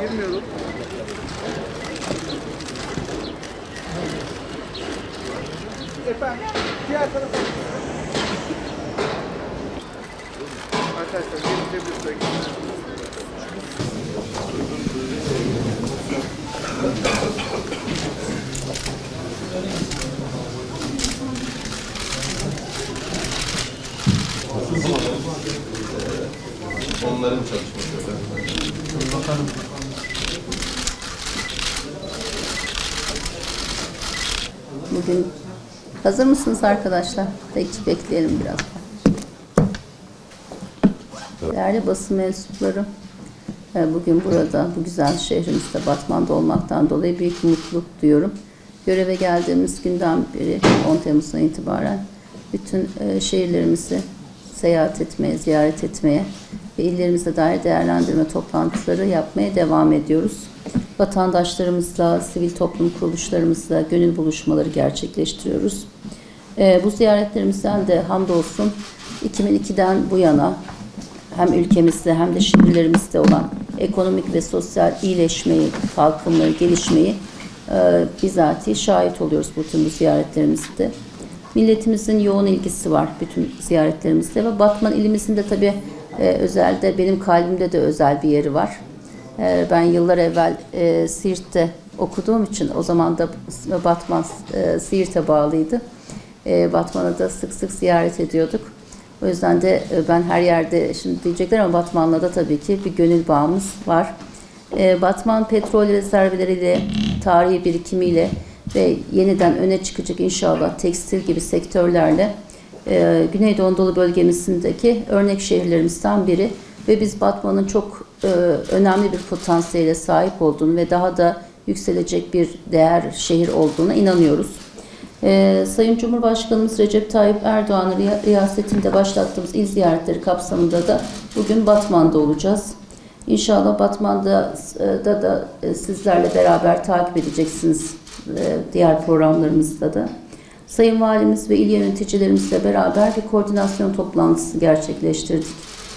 Girmiyorum. Efendim, diğer tarafa. Arkadaşlar, gelin tebrik Onların çalışması. Bakalım. Bugün hazır mısınız arkadaşlar? Peki bekleyelim biraz. Değerli basın mensupları, bugün burada, bu güzel şehrimizde, Batman'da olmaktan dolayı büyük mutluluk duyuyorum. Göreve geldiğimiz günden beri, 10 Temmuz'dan itibaren bütün şehirlerimizi seyahat etmeye, ziyaret etmeye ve illerimize dair değerlendirme toplantıları yapmaya devam ediyoruz. Vatandaşlarımızla, sivil toplum kuruluşlarımızla gönül buluşmaları gerçekleştiriyoruz. Bu ziyaretlerimizden de hamdolsun 2002'den bu yana hem ülkemizde hem de şehirlerimizde olan ekonomik ve sosyal iyileşmeyi, kalkınmayı, gelişmeyi bizatihi şahit oluyoruz bütün bu ziyaretlerimizde. Milletimizin yoğun ilgisi var bütün ziyaretlerimizde ve Batman ilimizin de tabii özelde, benim kalbimde de özel bir yeri var. Ben yıllar evvel Siirt'te okuduğum için o zaman da Batman Siirt'e bağlıydı. Batman'ı da sık sık ziyaret ediyorduk. O yüzden de ben her yerde, şimdi diyecekler ama Batman'la da tabii ki bir gönül bağımız var. Batman petrol rezervleriyle, tarihi birikimiyle ve yeniden öne çıkacak inşallah tekstil gibi sektörlerle Güneydoğu Anadolu bölgemizindeki örnek şehirlerimizden biri ve biz Batman'ın çok önemli bir potansiyele sahip olduğunu ve daha da yükselecek bir değer şehir olduğuna inanıyoruz. Sayın Cumhurbaşkanımız Recep Tayyip Erdoğan'ın riyasetinde başlattığımız il ziyaretleri kapsamında da bugün Batman'da olacağız. İnşallah Batman'da da sizlerle beraber takip edeceksiniz diğer programlarımızda da. Sayın Valimiz ve il yöneticilerimizle beraber bir koordinasyon toplantısı gerçekleştirdik.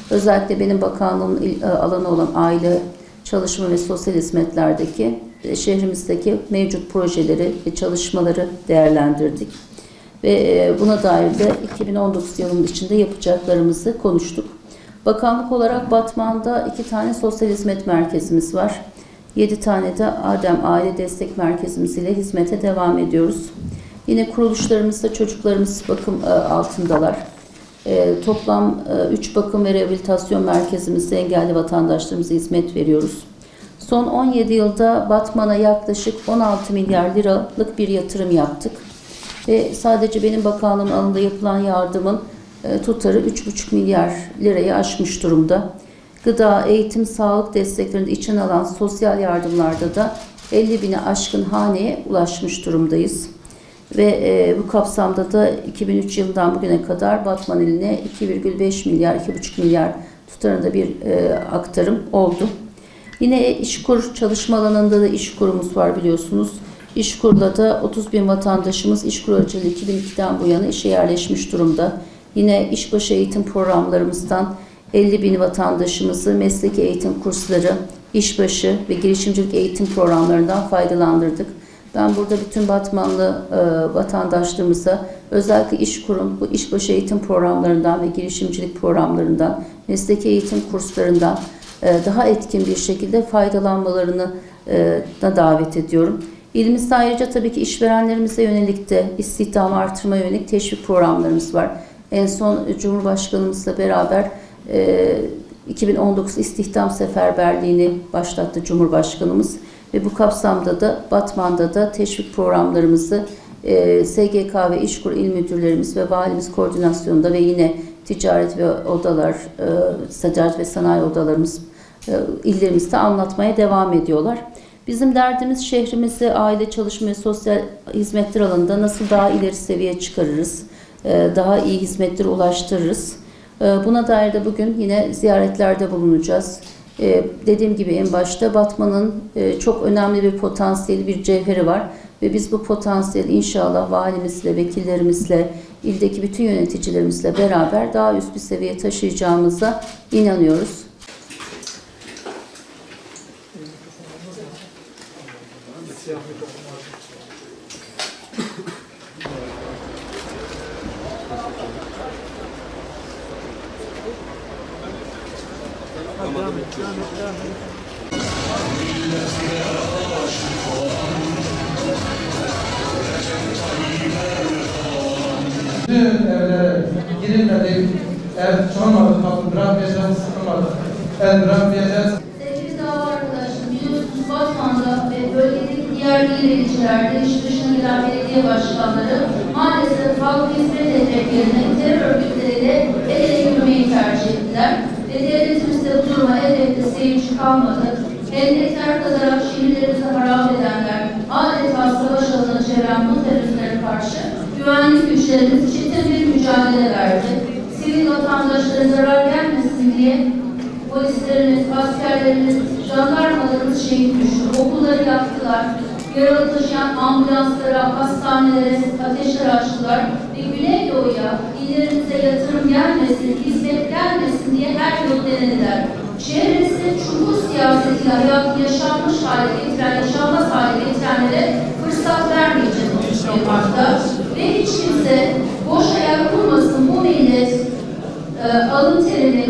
Özellikle benim bakanlığımın alanı olan aile, çalışma ve sosyal hizmetlerdeki şehrimizdeki mevcut projeleri ve çalışmaları değerlendirdik. Ve buna dair de 2019 yılının içinde yapacaklarımızı konuştuk. Bakanlık olarak Batman'da 2 tane sosyal hizmet merkezimiz var. 7 tane de Adem Aile Destek Merkezimiz ile hizmete devam ediyoruz. Yine kuruluşlarımızda çocuklarımız bakım altındalar. Toplam 3 bakım ve rehabilitasyon merkezimizde engelli vatandaşlarımıza hizmet veriyoruz. Son 17 yılda Batman'a yaklaşık 16 milyar liralık bir yatırım yaptık. Ve sadece benim bakanlığım alanında yapılan yardımın tutarı 3,5 milyar lirayı aşmış durumda. Gıda, eğitim, sağlık desteklerinde içine alan sosyal yardımlarda da 50 bine aşkın haneye ulaşmış durumdayız. Ve bu kapsamda da 2003 yılından bugüne kadar Batman iline 2,5 milyar, 2,5 milyar tutarında bir aktarım oldu. Yine İşkur çalışma alanında da İşkur'umuz var biliyorsunuz. İşkur'la da 30 bin vatandaşımız İşkur aracılığıyla 2002'den bu yana işe yerleşmiş durumda. Yine işbaşı eğitim programlarımızdan 50 bin vatandaşımızı mesleki eğitim kursları, işbaşı ve girişimcilik eğitim programlarından faydalandırdık. Ben burada bütün Batmanlı vatandaşlarımıza özellikle İşkur'un bu işbaşı eğitim programlarından ve girişimcilik programlarından, mesleki eğitim kurslarından daha etkin bir şekilde faydalanmalarını da davet ediyorum. İlimizde ayrıca tabii ki işverenlerimize yönelik de istihdam artırma yönelik teşvik programlarımız var. En son Cumhurbaşkanımızla beraber 2019 istihdam seferberliğini başlattı Cumhurbaşkanımız. Ve bu kapsamda da Batman'da da teşvik programlarımızı SGK ve İşkur il müdürlerimiz ve valimiz koordinasyonunda ve yine ticaret ve odalar, ticaret ve sanayi odalarımız illerimizde anlatmaya devam ediyorlar. Bizim derdimiz şehrimizi aile, çalışma ve sosyal hizmetler alanında nasıl daha ileri seviyeye çıkarırız, daha iyi hizmetleri ulaştırırız. Buna dair de bugün yine ziyaretlerde bulunacağız. Dediğim gibi en başta Batman'ın çok önemli bir potansiyeli, bir cevheri var. Ve biz bu potansiyeli inşallah valimizle, vekillerimizle, ildeki bütün yöneticilerimizle beraber daha üst bir seviyeye taşıyacağımıza inanıyoruz. Bütün evlere girilmedi, ev çalmadı, kapı bırakmayacağız, sıkılmadı. El bırakmayacağız. Sevgili dava arkadaşlarım, biliyorsunuz Batman'da ve bölgedeki diğer iletişimlerde iş dışına giden belediye başkanları maalesef halka hizmet etmek yerine terör örgütleriyle el ele yürümeyi tercih ettiler. Ve devletimizde bu duruma elbette seyirci kalmadı. Hendekler kazarak şehirlerimizi harap edenler, adeta savaş alanına çeviren bu teröristlere karşı güvenlik güçlerimiz ciddi bir mücadele verdi. Sivil vatandaşlara zarar gelmesin diye polislerimiz, askerlerimiz, jandarmalarımız şehit düştü. Okulları yaktılar. Yaralı taşıyan ambulanslara, hastanelere ateşler açtılar. Ve Güneydoğu'ya, illerimize yatırım gelmesin, hizmet gelmesin diye her yolu denediler. Çevresinde çukur siyasetiyle hayatı yaşanmış hale getiren, yaşanmaz hale getirenlere fırsat vermeyeceğiz 31 Mart'ta. Ve hiç kimse boş ayak kurmasın, bu millet alın terini,